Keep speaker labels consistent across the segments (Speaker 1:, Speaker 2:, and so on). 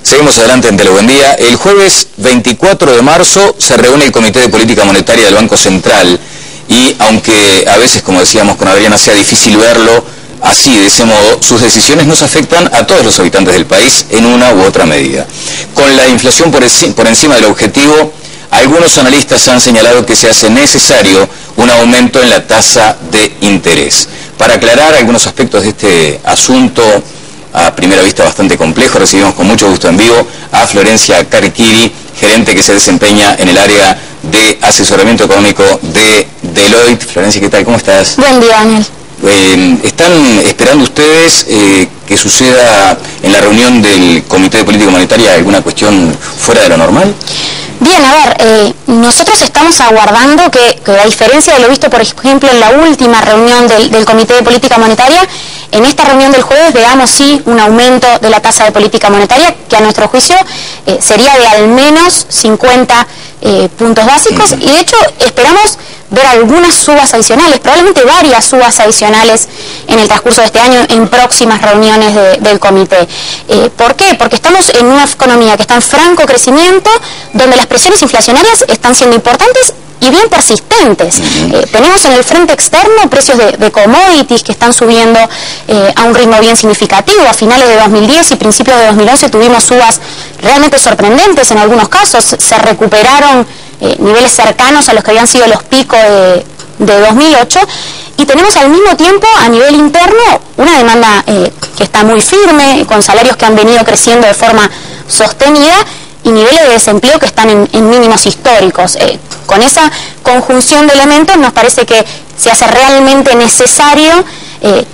Speaker 1: Seguimos adelante en Buen Día. El jueves 24 de marzo se reúne el Comité de Política Monetaria del Banco Central y aunque a veces, como decíamos con Adriana, sea difícil verlo así, de ese modo, sus decisiones nos afectan a todos los habitantes del país en una u otra medida. Con la inflación por encima del objetivo, algunos analistas han señalado que se hace necesario un aumento en la tasa de interés. Para aclarar algunos aspectos de este asunto, a primera vista bastante complejo, recibimos con mucho gusto en vivo a Florencia Carquiri, gerente que se desempeña en el área de asesoramiento económico de Deloitte. Florencia, ¿qué tal? ¿Cómo estás?
Speaker 2: Buen día, Daniel.
Speaker 1: ¿Están esperando ustedes que suceda en la reunión del Comité de Política Monetaria alguna cuestión fuera de lo normal?
Speaker 2: Bien, a ver, nosotros estamos aguardando que a diferencia de lo visto, por ejemplo, en la última reunión del Comité de Política Monetaria, en esta reunión del jueves veamos sí un aumento de la tasa de política monetaria, que a nuestro juicio sería de al menos 50 puntos básicos, y de hecho esperamos ver algunas subas adicionales, probablemente varias subas adicionales en el transcurso de este año en próximas reuniones del comité. ¿Por qué? Porque estamos en una economía que está en franco crecimiento, donde las presiones inflacionarias están siendo importantes y bien persistentes. Tenemos en el frente externo precios de commodities que están subiendo a un ritmo bien significativo. A finales de 2010 y principios de 2011 tuvimos subas realmente sorprendentes en algunos casos. Se recuperaron niveles cercanos a los que habían sido los picos de 2008, y tenemos al mismo tiempo a nivel interno una demanda que está muy firme, con salarios que han venido creciendo de forma sostenida y niveles de desempleo que están en mínimos históricos. Con esa conjunción de elementos nos parece que se hace realmente necesario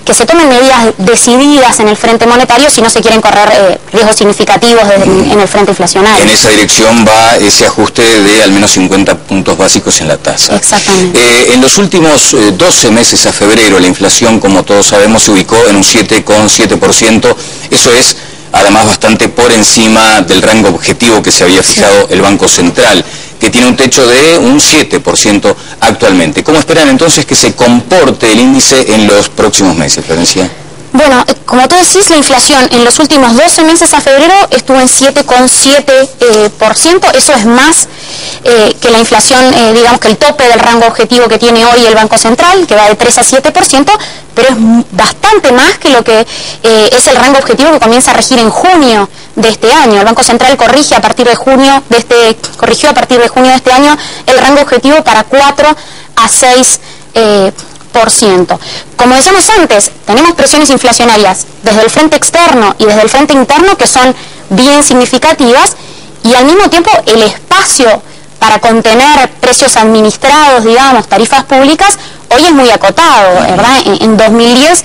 Speaker 2: que se tomen medidas decididas en el frente monetario si no se quieren correr riesgos significativos en el frente inflacionario.
Speaker 1: En esa dirección va ese ajuste de al menos 50 puntos básicos en la tasa.
Speaker 2: Exactamente.
Speaker 1: En los últimos 12 meses a febrero, la inflación, como todos sabemos, se ubicó en un 7,7%. Eso es, además, bastante por encima del rango objetivo que se había fijado el Banco Central, que tiene un techo de un 7% actualmente. ¿Cómo esperan entonces que se comporte el índice en los próximos meses, Florencia?
Speaker 2: Bueno, como tú decís, la inflación en los últimos 12 meses a febrero estuvo en 7,7%. Eso es más que la inflación, digamos que el tope del rango objetivo que tiene hoy el Banco Central, que va de 3 a 7%, pero es bastante más que lo que es el rango objetivo que comienza a regir en junio de este año. El Banco Central corrigió a partir de junio de este año el rango objetivo para 4 a 6%. Como decíamos antes, tenemos presiones inflacionarias desde el frente externo y desde el frente interno que son bien significativas, y al mismo tiempo el espacio para contener precios administrados, digamos, tarifas públicas, hoy es muy acotado, ¿verdad? En 2010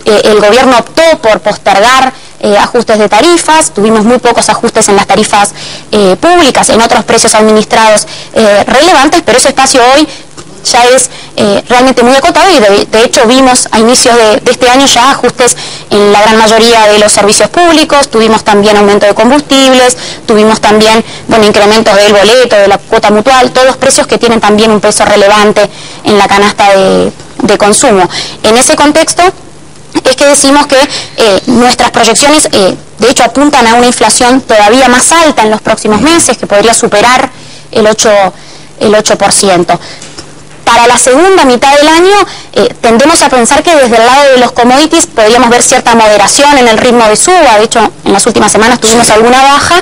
Speaker 2: el gobierno optó por postergar ajustes de tarifas, tuvimos muy pocos ajustes en las tarifas públicas, en otros precios administrados relevantes, pero ese espacio hoy ya es realmente muy acotado, y de hecho vimos a inicios de este año ya ajustes en la gran mayoría de los servicios públicos. Tuvimos también aumento de combustibles, tuvimos también incrementos del boleto, de la cuota mutual, todos precios que tienen también un peso relevante en la canasta de consumo. En ese contexto es que decimos que nuestras proyecciones de hecho apuntan a una inflación todavía más alta en los próximos meses, que podría superar el 8%. Para la segunda mitad del año tendemos a pensar que desde el lado de los commodities podríamos ver cierta moderación en el ritmo de suba. De hecho, en las últimas semanas tuvimos alguna baja,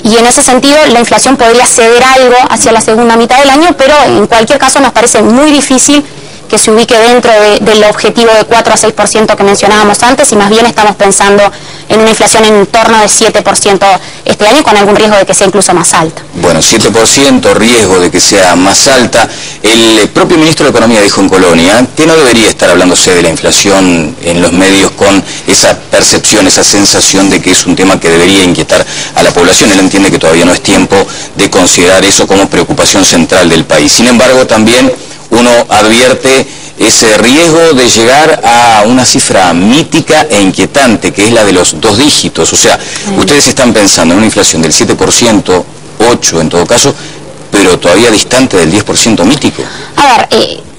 Speaker 2: y en ese sentido la inflación podría ceder algo hacia la segunda mitad del año, pero en cualquier caso nos parece muy difícil que se ubique dentro del objetivo de 4 a 6% que mencionábamos antes, y más bien estamos pensando en una inflación en torno de 7% este año, con algún riesgo de que sea incluso más alta.
Speaker 1: Bueno, 7%, riesgo de que sea más alta. El propio ministro de Economía dijo en Colonia que no debería estar hablándose de la inflación en los medios con esa percepción, esa sensación de que es un tema que debería inquietar a la población. Él entiende que todavía no es tiempo de considerar eso como preocupación central del país. Sin embargo, también uno advierte ese riesgo de llegar a una cifra mítica e inquietante, que es la de los 2 dígitos. O sea, ustedes están pensando en una inflación del 7%, 8% en todo caso, pero todavía distante del 10% mítico.
Speaker 2: A ver,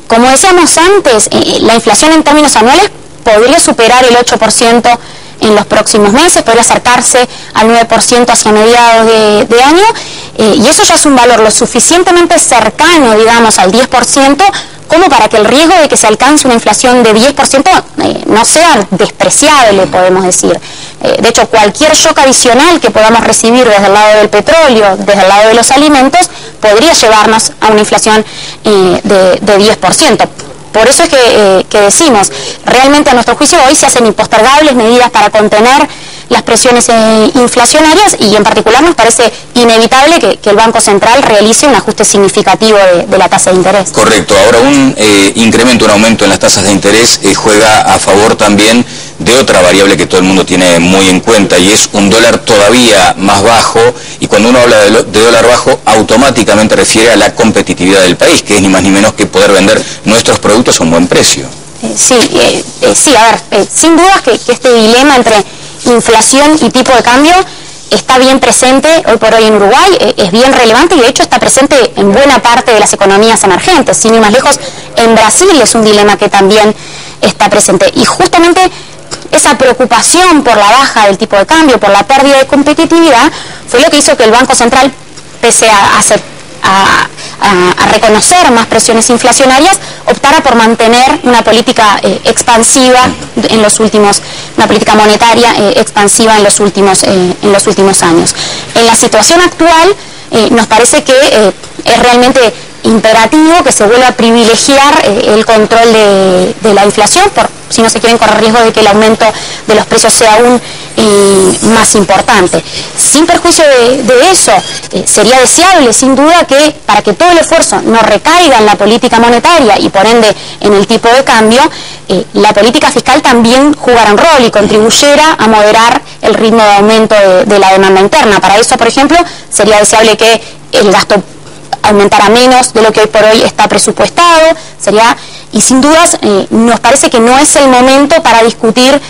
Speaker 2: como decíamos antes, la inflación en términos anuales podría superar el 8% en los próximos meses, podría acercarse al 9% hacia mediados de año, y eso ya es un valor lo suficientemente cercano, digamos, al 10%, como para que el riesgo de que se alcance una inflación de 10% no sea despreciable, podemos decir. De hecho, cualquier shock adicional que podamos recibir desde el lado del petróleo, desde el lado de los alimentos, podría llevarnos a una inflación de 10%. Por eso es que decimos, realmente a nuestro juicio hoy se hacen impostergables medidas para contener las presiones inflacionarias, y en particular nos parece inevitable que el Banco Central realice un ajuste significativo de la tasa de interés.
Speaker 1: Correcto. Ahora, un incremento, un aumento en las tasas de interés juega a favor también de otra variable que todo el mundo tiene muy en cuenta, y es un dólar todavía más bajo, y cuando uno habla de dólar bajo automáticamente refiere a la competitividad del país, que es ni más ni menos que poder vender nuestros productos a un buen precio.
Speaker 2: Sí, a ver, sin dudas que este dilema entre inflación y tipo de cambio está bien presente hoy por hoy en Uruguay, es bien relevante, y de hecho está presente en buena parte de las economías emergentes. Sin ir más lejos, en Brasil es un dilema que también está presente, y justamente esa preocupación por la baja del tipo de cambio, por la pérdida de competitividad, fue lo que hizo que el Banco Central, pese a reconocer más presiones inflacionarias, optara por mantener una política expansiva en los últimos, una política monetaria expansiva en los últimos años. En la situación actual nos parece que es realmente imperativo que se vuelva a privilegiar el control de la inflación, si no se quieren correr riesgo de que el aumento de los precios sea aún más importante. Sin perjuicio de eso, sería deseable sin duda que, para que todo el esfuerzo no recaiga en la política monetaria y por ende en el tipo de cambio, la política fiscal también jugara un rol y contribuyera a moderar el ritmo de aumento de la demanda interna. Para eso, por ejemplo, sería deseable que el gasto aumentara menos de lo que hoy por hoy está presupuestado, y sin dudas nos parece que no es el momento para discutir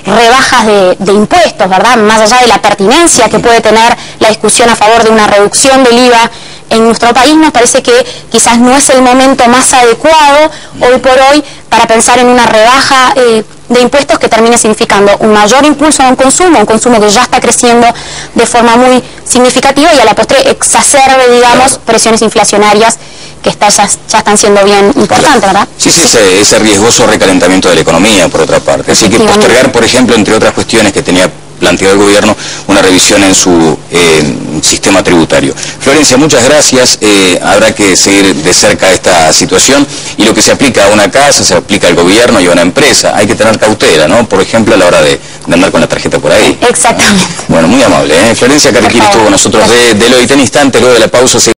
Speaker 2: rebajas de impuestos, ¿verdad? Más allá de la pertinencia que puede tener la discusión a favor de una reducción del IVA en nuestro país, nos parece que quizás no es el momento más adecuado hoy por hoy para pensar en una rebaja de impuestos que termine significando un mayor impulso a un consumo que ya está creciendo de forma muy significativa, y a la postre exacerbe, digamos, presiones inflacionarias que ya están siendo bien importantes, ¿verdad?
Speaker 1: Sí, ese riesgoso recalentamiento de la economía, por otra parte. Así que postergar, por ejemplo, entre otras cuestiones que tenía planteado el gobierno, una revisión en su sistema tributario. Florencia, muchas gracias. Habrá que seguir de cerca esta situación, y lo que se aplica a una casa se aplica al gobierno y a una empresa. Hay que tener cautela, ¿no? Por ejemplo, a la hora de andar con la tarjeta por ahí.
Speaker 2: Exactamente.
Speaker 1: Bueno, muy amable, ¿eh? Florencia Cariquiri estuvo con nosotros de Deloitte. En instante, luego de la pausa.